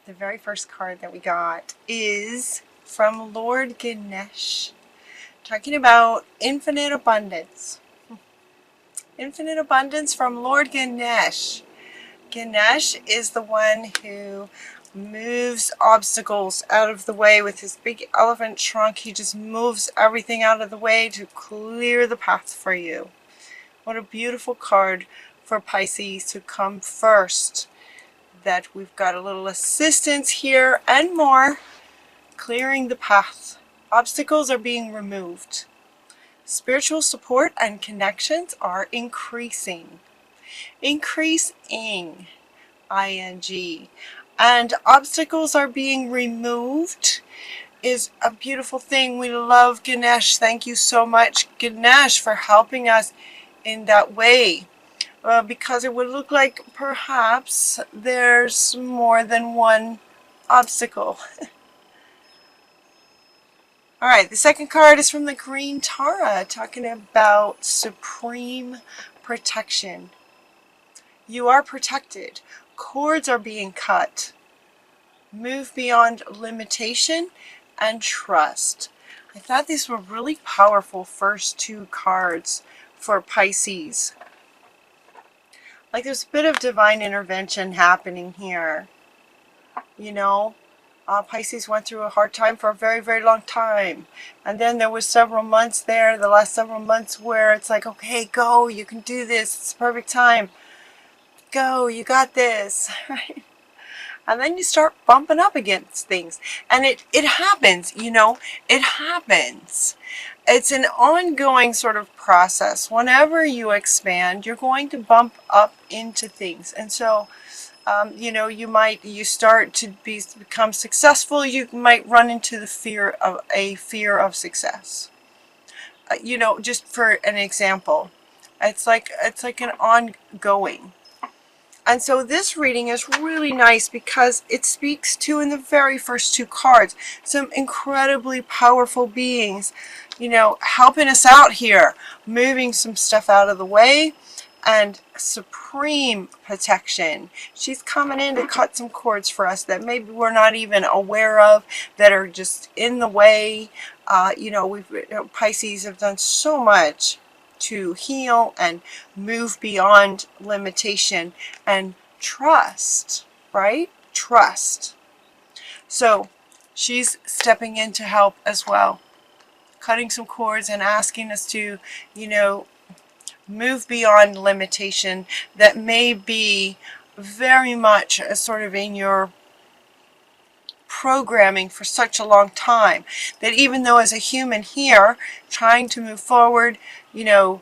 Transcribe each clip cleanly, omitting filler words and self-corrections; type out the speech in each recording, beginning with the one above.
The very first card that we got is from Lord Ganesh, talking about infinite abundance. Infinite abundance from Lord Ganesh. Ganesh is the one who moves obstacles out of the way with his big elephant trunk. He just moves everything out of the way to clear the path for you. What a beautiful card for Pisces to come first. That we've got a little assistance here and more, clearing the path. Obstacles are being removed. Spiritual support and connections are increasing. Increasing, ing. And obstacles are being removed is a beautiful thing. We love Ganesh. Thank you so much, Ganesh, for helping us in that way. Because it would look like perhaps there's more than one obstacle. Alright, the second card is from the Green Tara, talking about supreme protection. You are protected. Cords are being cut. Move beyond limitation and trust. I thought these were really powerful first two cards for Pisces. Like there's a bit of divine intervention happening here. You know, Pisces went through a hard time for a very, very long time. And then there was several months there, the last several months, where it's like, okay, go, you can do this. It's the perfect time. Go, you got this. Right? And then you start bumping up against things. And it happens, you know, it happens. It's an ongoing sort of process. Whenever you expand, you're going to bump up into things. And so, you know, you start to become successful, you might run into the fear of success. You know, just for an example, it's like an ongoing. And so this reading is really nice because it speaks to, in the very first two cards, some incredibly powerful beings, you know, helping us out here, moving some stuff out of the way, and supreme protection. She's coming in to cut some cords for us that maybe we're not even aware of, that are just in the way. You know, Pisces have done so much to heal and move beyond limitation and trust, right? Trust. So she's stepping in to help as well, cutting some cords and asking us to, you know, move beyond limitation that may be very much sort of in your programming for such a long time, that even though as a human here trying to move forward, you know,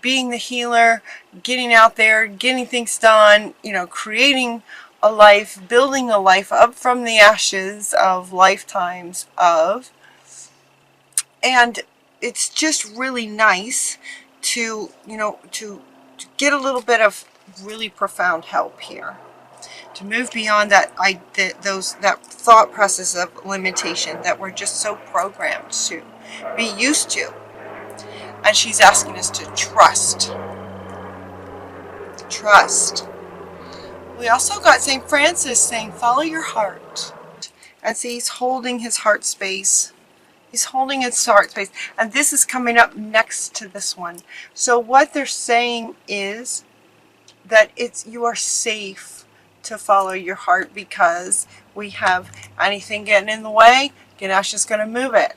being the healer, getting out there, getting things done, you know, creating a life, building a life up from the ashes of lifetimes of, and it's just really nice to, you know, to get a little bit of really profound help here, to move beyond that thought process of limitation that we're just so programmed to be used to. And she's asking us to trust. Trust. We also got St. Francis saying, follow your heart. And see, he's holding his heart space. He's holding his heart space. And this is coming up next to this one. So what they're saying is that you are safe to follow your heart, because we have anything getting in the way, Ganesh is going to move it.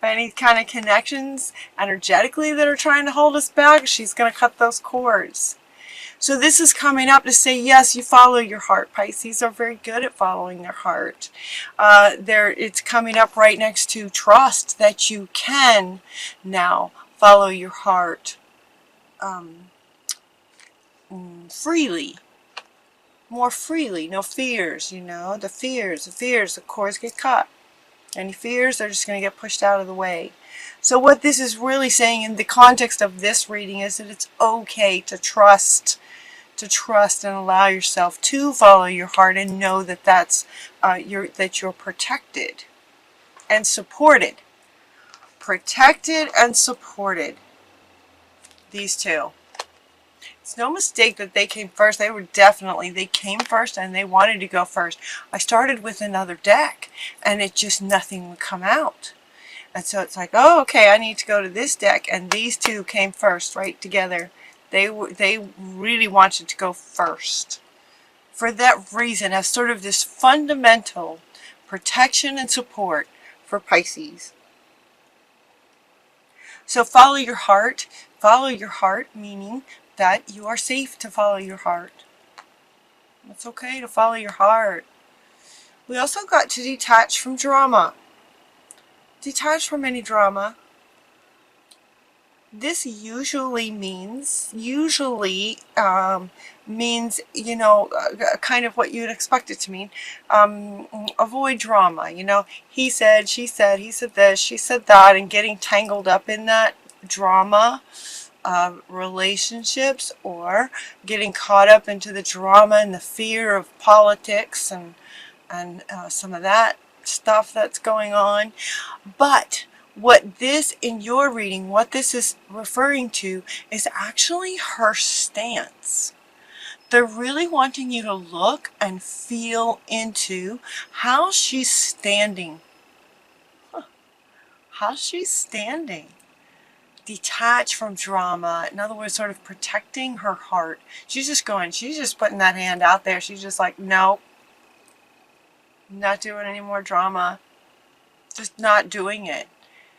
Any kind of connections energetically that are trying to hold us back, she's going to cut those cords. So this is coming up to say, yes, you follow your heart. Pisces are very good at following their heart. It's coming up right next to trust, that you can now follow your heart freely. More freely. No fears, you know. The fears, the cords get cut. Any fears, they're just going to get pushed out of the way. So what this is really saying in the context of this reading is that it's okay to trust and allow yourself to follow your heart, and know that that you're protected and supported. Protected and supported. These two. It's no mistake that they came first. They came first and they wanted to go first. I started with another deck and nothing would come out. And so it's like, oh, okay, I need to go to this deck. And these two came first, right together. They really wanted to go first. For that reason, as sort of this fundamental protection and support for Pisces. So follow your heart. Follow your heart, meaning that you are safe to follow your heart. It's okay to follow your heart. We also got to detach from drama. Detach from any drama. This usually means, you know, kind of what you'd expect it to mean. Avoid drama, you know. He said, she said, he said this, she said that, and getting tangled up in that drama of relationships, or getting caught up into the drama and the fear of politics and some of that stuff that's going on. But what this, in your reading, what this is referring to is actually her stance. They're really wanting you to look and feel into how she's standing. How she's standing. Detach from drama. In other words, sort of protecting her heart. She's just putting that hand out there. She's just like, no, not doing any more drama. Just not doing it.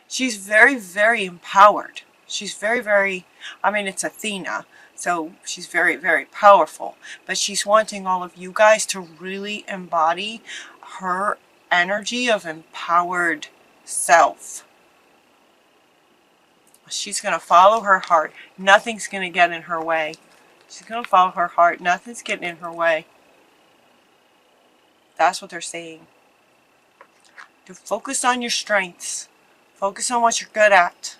She's very, very empowered. She's very, very, I mean, it's Athena, so she's very, very powerful. But she's wanting all of you guys to really embody her energy of empowered self. She's going to follow her heart. Nothing's going to get in her way. She's going to follow her heart. Nothing's getting in her way. That's what they're saying. To focus on your strengths. Focus on what you're good at.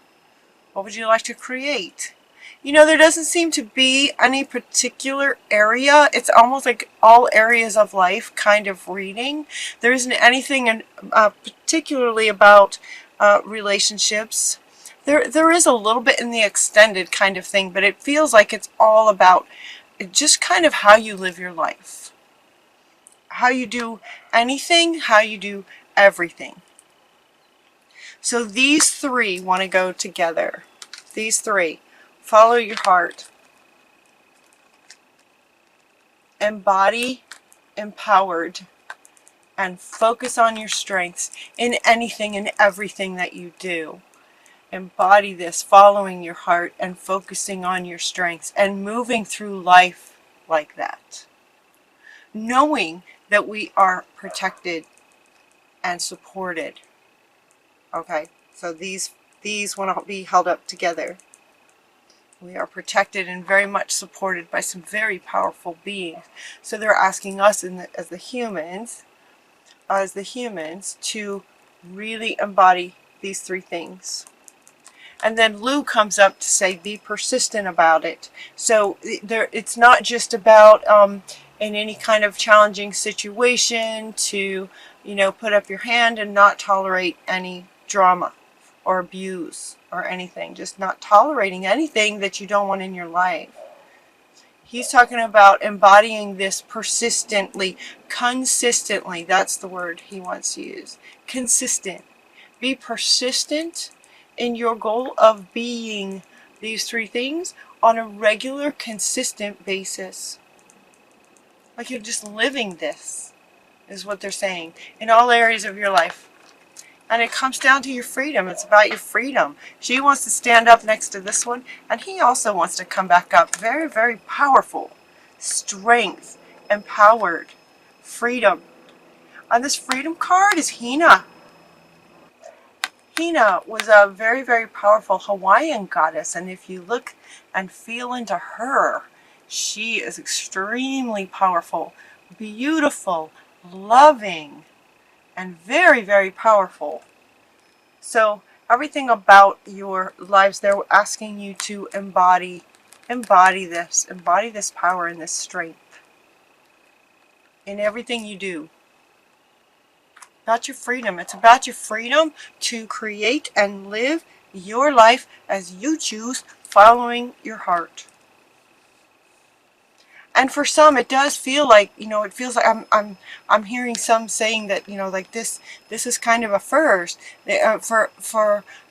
What would you like to create? You know, there doesn't seem to be any particular area. It's almost like all areas of life kind of reading. There isn't anything particularly about relationships. There is a little bit in the extended kind of thing, but it feels like it's all about just kind of how you live your life. How you do anything, how you do everything. So these three want to go together. These three. Follow your heart. Embody empowered. And focus on your strengths in anything and everything that you do. Embody this, following your heart and focusing on your strengths and moving through life like that. Knowing that we are protected and supported. Okay, so these want to be held up together. We are protected and very much supported by some very powerful beings. So they're asking us as the humans, to really embody these three things. And then Lou comes up to say, be persistent about it. So it's not just about in any kind of challenging situation to, you know, put up your hand and not tolerate any drama or abuse or anything. Just not tolerating anything that you don't want in your life. He's talking about embodying this persistently, consistently. That's the word he wants to use. Consistent. Be persistent in your goal of being these three things on a regular, consistent basis. Like you're just living this, is what they're saying, in all areas of your life. And it comes down to your freedom. It's about your freedom. She wants to stand up next to this one, and he also wants to come back up. Very, very powerful. Strength, empowered, freedom. On this freedom card is Hina. Hina was a very, very powerful Hawaiian goddess, and if you look and feel into her, she is extremely powerful, beautiful, loving, and very, very powerful. So everything about your lives, they're asking you to embody this power and this strength in everything you do. About your freedom. It's about your freedom to create and live your life as you choose, following your heart. And for some, it does feel like, you know, it feels like I'm hearing some saying that, you know, like this is kind of a first.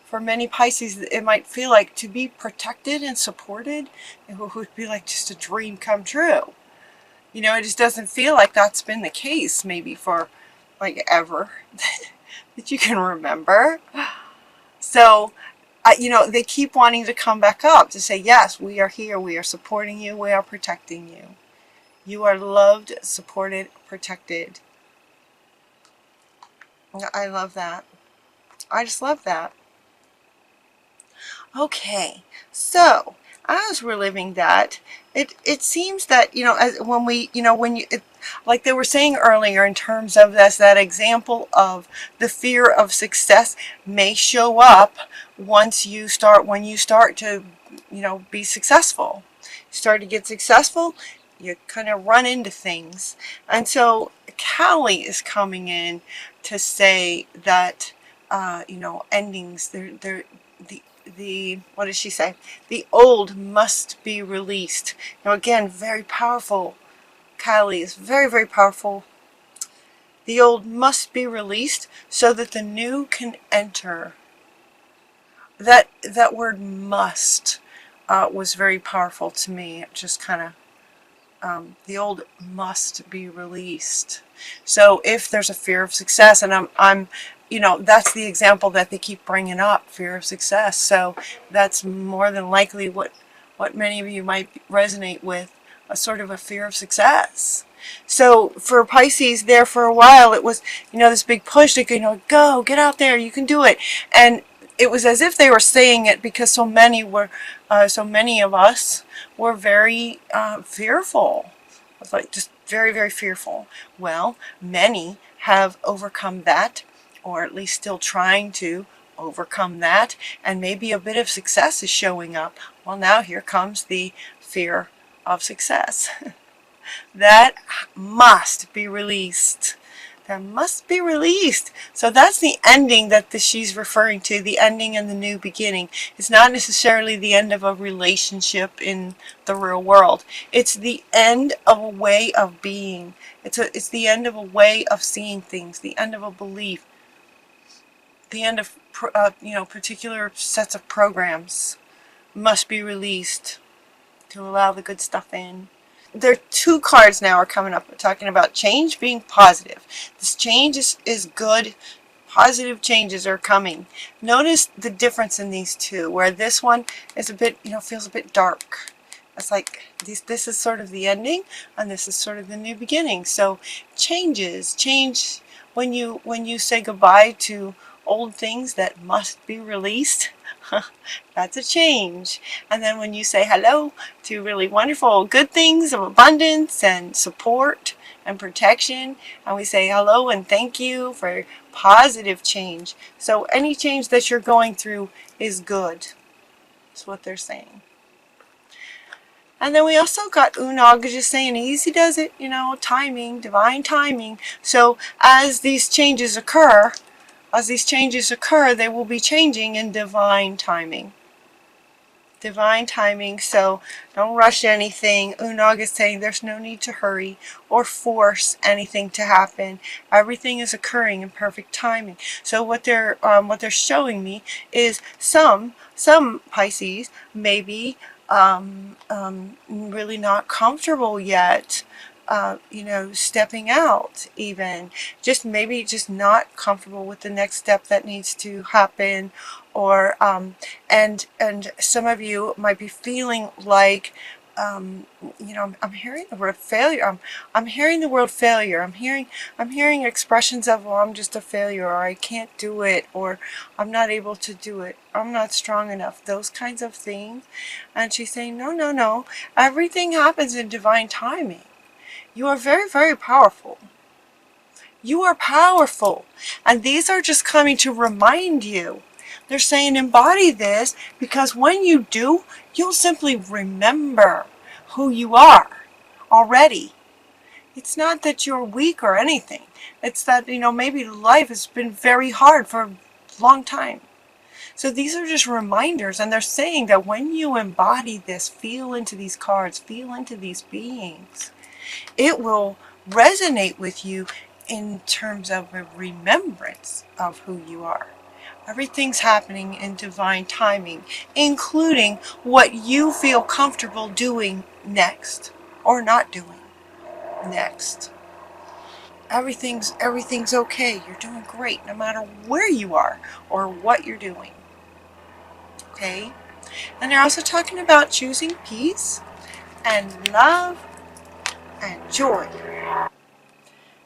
For many Pisces, it might feel like to be protected and supported, it would be like just a dream come true. You know, it just doesn't feel like that's been the case maybe for like ever that you can remember. So, you know, they keep wanting to come back up to say, yes, we are here, we are supporting you, we are protecting you. You are loved, supported, protected. I love that. I just love that. Okay, so as we're living that, it seems that, you know, as when we, you know, when you, like they were saying earlier, in terms of this, that example of the fear of success may show up once you start, when you start to, you know, be successful. You start to get successful, you kind of run into things. And so Callie is coming in to say that, you know, endings, the what does she say? The old must be released. Now again, very powerful. Kylie is very, very powerful. The old must be released so that the new can enter. That word must was very powerful to me. It just kind of, the old must be released. So if there's a fear of success, and I'm you know, that's the example that they keep bringing up, fear of success. So that's more than likely what many of you might resonate with, a sort of a fear of success. So for Pisces, there for a while, it was, you know, this big push to, you know, go, get out there, you can do it. And it was as if they were saying it because so many of us were very fearful. It's like just very, very fearful. Well, many have overcome that, or at least still trying to overcome that, and maybe a bit of success is showing up. Well, now here comes the fear of success. That must be released. That must be released. So that's the ending that she's referring to, the ending and the new beginning. It's not necessarily the end of a relationship in the real world. It's the end of a way of being. It's the end of a way of seeing things, the end of a belief, the end of you know, particular sets of programs must be released to allow the good stuff in. There are two cards now are coming up talking about change being positive. This change is good. Positive changes are coming. Notice the difference in these two, where this one is a bit, you know, feels a bit dark. It's like this is sort of the ending, and this is sort of the new beginning. So change when you say goodbye to old things that must be released. That's a change. And then when you say hello to really wonderful good things of abundance and support and protection, and we say hello and thank you for positive change. So any change that you're going through is good. That's what they're saying. And then we also got Unag just saying easy does it, you know, timing, divine timing. So as these changes occur, they will be changing in divine timing. Divine timing, so don't rush anything. Unag is saying there's no need to hurry or force anything to happen. Everything is occurring in perfect timing. So what they're showing me is some Pisces may be really not comfortable yet. You know, stepping out, even maybe just not comfortable with the next step that needs to happen, or and some of you might be feeling like, you know, I'm hearing the word failure. I'm hearing the word failure. I'm hearing expressions of, well, I'm just a failure, or I can't do it, or I'm not able to do it, I'm not strong enough, those kinds of things. And she's saying, no, no, no, everything happens in divine timing. You are very, very powerful. You are powerful. And these are just coming to remind you. They're saying embody this, because when you do, you'll simply remember who you are already. It's not that you're weak or anything. It's that, you know, maybe life has been very hard for a long time. So these are just reminders, and they're saying that when you embody this, feel into these cards, feel into these beings, it will resonate with you in terms of a remembrance of who you are. Everything's happening in divine timing, including what you feel comfortable doing next or not doing next. Everything's okay. You're doing great no matter where you are or what you're doing. Okay? And they're also talking about choosing peace and love and joy.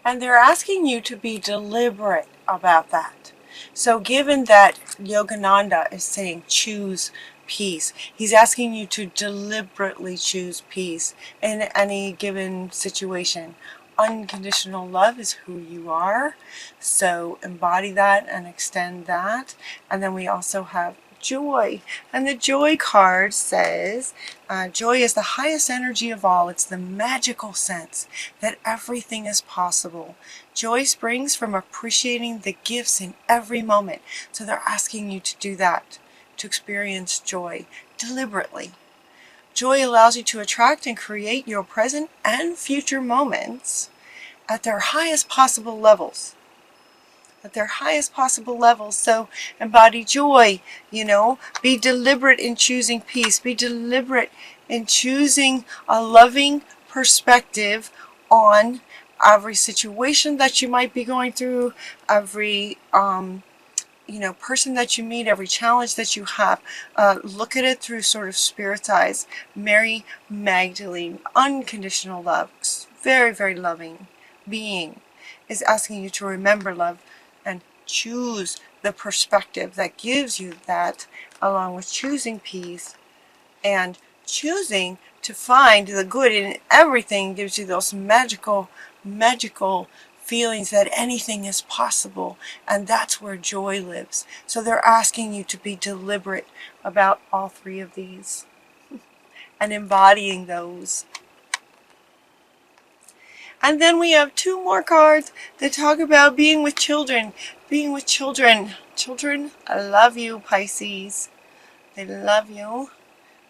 And they're asking you to be deliberate about that. So given that Yogananda is saying choose peace, he's asking you to deliberately choose peace in any given situation. Unconditional love is who you are, so embody that and extend that. And then we also have joy, and the joy card says joy is the highest energy of all. It's the magical sense that everything is possible. Joy springs from appreciating the gifts in every moment. So they're asking you to do that, to experience joy deliberately. Joy allows you to attract and create your present and future moments at their highest possible levels. At their highest possible levels. So embody joy, be deliberate in choosing peace. Be deliberate in choosing a loving perspective on every situation that you might be going through, every person that you meet, every challenge that you have. Look at it through sort of spirit's eyes. Mary Magdalene, unconditional love, very, very loving being, is asking you to remember love and choose the perspective that gives you that, along with choosing peace and choosing to find the good in everything. Gives you those magical feelings that anything is possible, and that's where joy lives. So they're asking you to be deliberate about all three of these and embodying those. And then we have two more cards that talk about being with children. Being with children. Children love you, Pisces. They love you.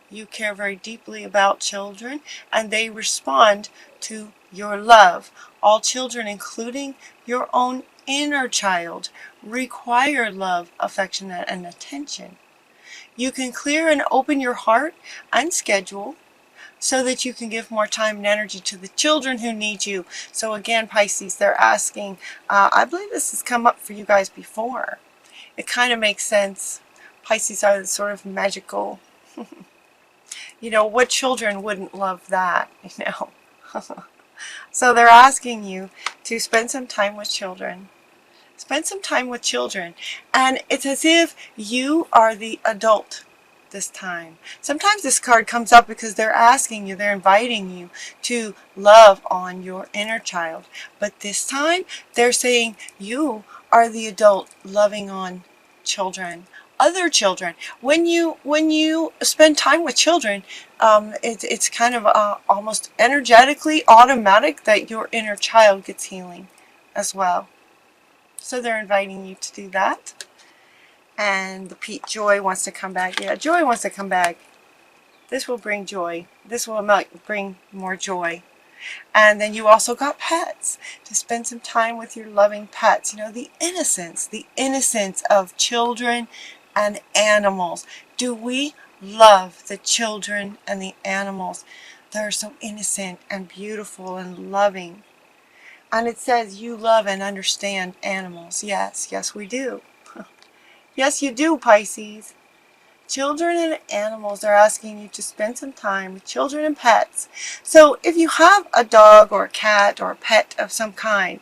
You care very deeply about children, and they respond to your love. All children, including your own inner child, require love, affection, and attention. You can clear and open your heart and schedule so that you can give more time and energy to the children who need you. So again, Pisces, they're asking, I believe this has come up for you guys before. It kind of makes sense. Pisces are sort of magical. What children wouldn't love that, So they're asking you to spend some time with children. Spend some time with children. And it's as if you are the adult this time. Sometimes this card comes up because they're asking you, they're inviting you to love on your inner child. But this time, they're saying you are the adult loving on children. Other children. When you spend time with children, it's kind of almost energetically automatic that your inner child gets healing as well. So they're inviting you to do that. And the joy wants to come back. Yeah, joy wants to come back. This will bring joy. This will bring more joy. And then you also got pets, to spend some time with your loving pets. The innocence of children and animals. Do we love the children and the animals that are so innocent and beautiful and loving? And it says you love and understand animals. Yes, we do. Yes, you do, Pisces. Children and animals are asking you to spend some time with children and pets. So if you have a dog or a cat or a pet of some kind,